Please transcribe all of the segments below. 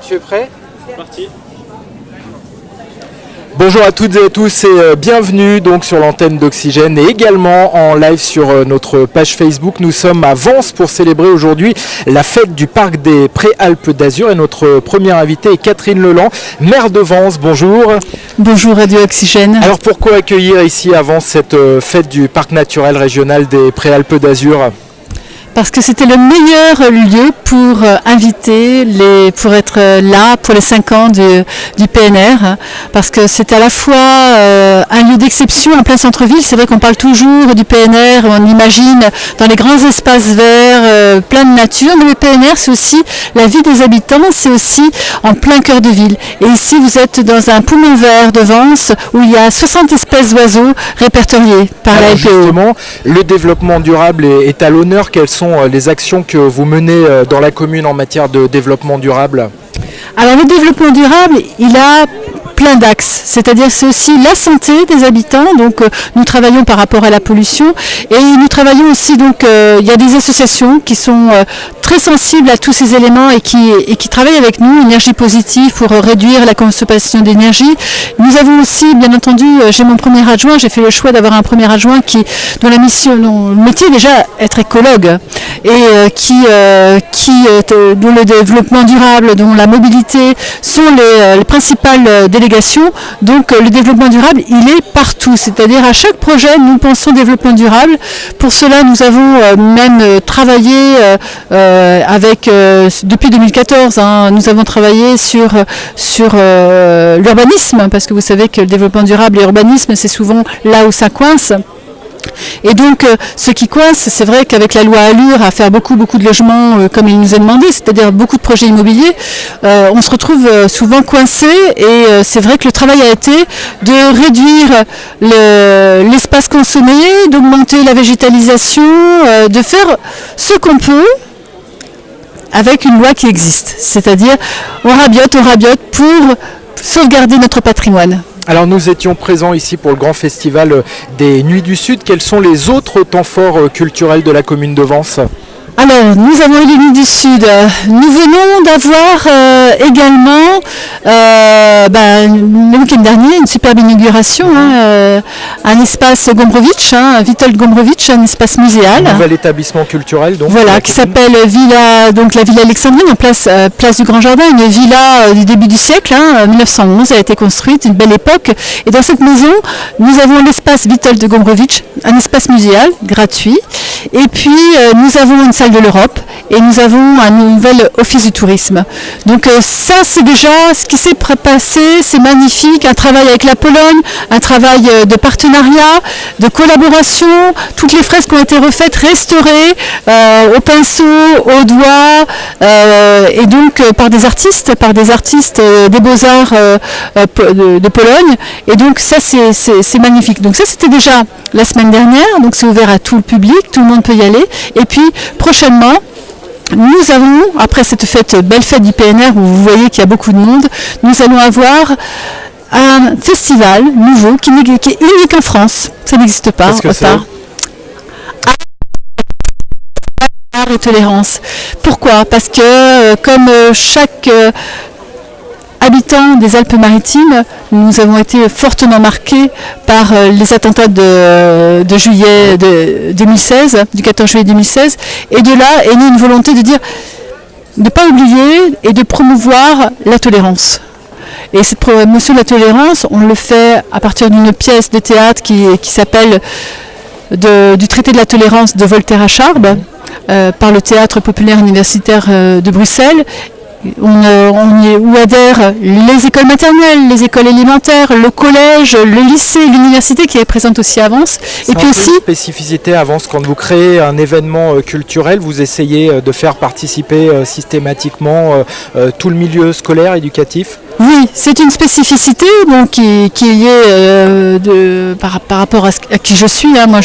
Tu es prêt ? C'est parti. Bonjour à toutes et à tous et bienvenue donc sur l'antenne d'Oxygène et également en live sur notre page Facebook. Nous sommes à Vence pour célébrer aujourd'hui la fête du parc des Préalpes d'Azur et notre première invitée est Catherine Leland, maire de Vence. Bonjour. Bonjour Radio Oxygène. Alors pourquoi accueillir ici à Vence cette fête du parc naturel régional des Préalpes d'Azur ? Parce que c'était le meilleur lieu pour inviter, pour être là pour les 5 ans du PNR, parce que c'est à la fois un lieu d'exception en plein centre-ville. C'est vrai qu'on parle toujours du PNR, on imagine dans les grands espaces verts, plein de nature, mais le PNR c'est aussi la vie des habitants, c'est aussi en plein cœur de ville. Et ici vous êtes dans un poumon vert de Vence où il y a 60 espèces d'oiseaux répertoriées par la LPO. Justement, le développement durable est à l'honneur. Quelles sont les actions que vous menez dans la commune en matière de développement durable ? Alors le développement durable, il a plein d'axes, c'est-à-dire c'est aussi la santé des habitants, donc nous travaillons par rapport à la pollution et nous travaillons aussi, donc il y a des associations qui sont très sensibles à tous ces éléments et qui travaillent avec nous, Énergie Positive, pour réduire la consommation d'énergie. Nous avons aussi, bien entendu, j'ai mon premier adjoint, j'ai fait le choix d'avoir un premier adjoint dont le métier déjà être écologue et dont le développement durable, dont la mobilité sont les principales délégations. Donc le développement durable, il est partout, c'est-à-dire à chaque projet, nous pensons développement durable. Pour cela, nous avons même travaillé depuis 2014, nous avons travaillé sur l'urbanisme, parce que vous savez que le développement durable et l'urbanisme, c'est souvent là où ça coince. Et donc ce qui coince, c'est vrai qu'avec la loi Allure à faire beaucoup de logements comme il nous est demandé, c'est-à-dire beaucoup de projets immobiliers, on se retrouve souvent coincé et c'est vrai que le travail a été de réduire l'espace consommé, d'augmenter la végétalisation, de faire ce qu'on peut avec une loi qui existe, c'est-à-dire on rabiote pour sauvegarder notre patrimoine. Alors nous étions présents ici pour le grand festival des Nuits du Sud. Quels sont les autres temps forts culturels de la commune de Vence ? Alors, nous avons eu les Nuits du Sud. Nous venons d'avoir également, le week-end dernier, une superbe inauguration, un espace Gombrowicz, Witold Gombrowicz, un espace muséal. Un nouvel établissement culturel, donc. Voilà, qui s'appelle la Villa Alexandrine, en place du Grand Jardin, une villa du début du siècle, 1911, a été construite, une belle époque. Et dans cette maison, nous avons l'espace Witold Gombrowicz, un espace muséal gratuit. Et puis, nous avons une salle de l'Europe et nous avons un nouvel office du tourisme. Donc ça, c'est déjà ce qui s'est passé, c'est magnifique, un travail avec la Pologne, un travail de partenariat, de collaboration, toutes les fresques ont été refaites, restaurées au pinceau, au doigt, et donc par des artistes des Beaux-Arts de Pologne, et donc ça c'est magnifique. Donc ça c'était déjà la semaine dernière, donc c'est ouvert à tout le public, tout le monde peut y aller, et puis prochainement, nous avons, après cette belle fête du PNR où vous voyez qu'il y a beaucoup de monde, nous allons avoir un festival nouveau qui est unique en France. Ça n'existe pas. Art et tolérance. Pourquoi ? Parce que comme chaque habitants des Alpes-Maritimes, nous avons été fortement marqués par les attentats de juillet 2016, du 14 juillet 2016, et de là est née une volonté de dire, de ne pas oublier et de promouvoir la tolérance. Et cette promotion de la tolérance, on le fait à partir d'une pièce de théâtre qui s'appelle du traité de la tolérance de Voltaire à Chartres, par le Théâtre populaire universitaire de Bruxelles. Où adhèrent les écoles maternelles, les écoles élémentaires, le collège, le lycée, l'université qui est présente aussi à Vence. Et puis aussi, une spécificité à Vence, quand vous créez un événement culturel, vous essayez de faire participer systématiquement tout le milieu scolaire, éducatif ? Oui, c'est une spécificité qui est par rapport à qui je suis. Moi,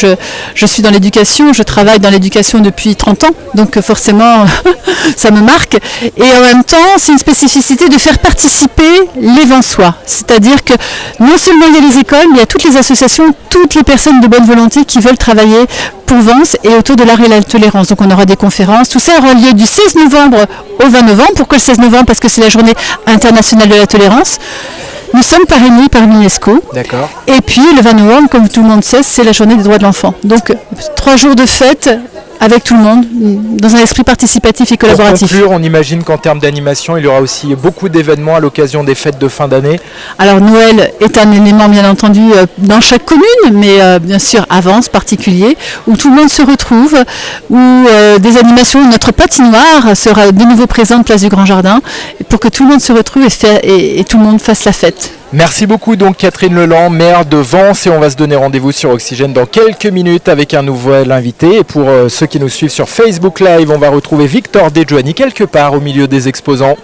je suis dans l'éducation, je travaille dans l'éducation depuis 30 ans, donc forcément, ça me marque. Et en même temps, c'est une spécificité de faire participer les Vensois. C'est-à-dire que non seulement il y a les écoles, mais il y a toutes les associations, toutes les personnes de bonne volonté qui veulent travailler pour Vence et autour de l'art et la tolérance. Donc on aura des conférences. Tout ça aura lieu du 16 novembre au 20 novembre. Pourquoi le 16 novembre? Parce que c'est la journée internationale de la tolérance. Nous sommes parrainés par l'UNESCO. D'accord. Et puis le 20 novembre, comme tout le monde sait, c'est la journée des droits de l'enfant. Donc 3 jours de fête avec tout le monde, dans un esprit participatif et collaboratif. Pour conclure, on imagine qu'en termes d'animation, il y aura aussi beaucoup d'événements à l'occasion des fêtes de fin d'année. Alors Noël est un élément bien entendu dans chaque commune, mais bien sûr à Vence particulier, où tout le monde se retrouve, où des animations, notre patinoire sera de nouveau présente place du Grand Jardin, pour que tout le monde se retrouve et tout le monde fasse la fête. Merci beaucoup donc Catherine Leland, maire de Vence, et on va se donner rendez-vous sur Oxygène dans quelques minutes avec un nouvel invité. Et pour ceux qui nous suivent sur Facebook Live, on va retrouver Victor Dejoanny quelque part au milieu des exposants.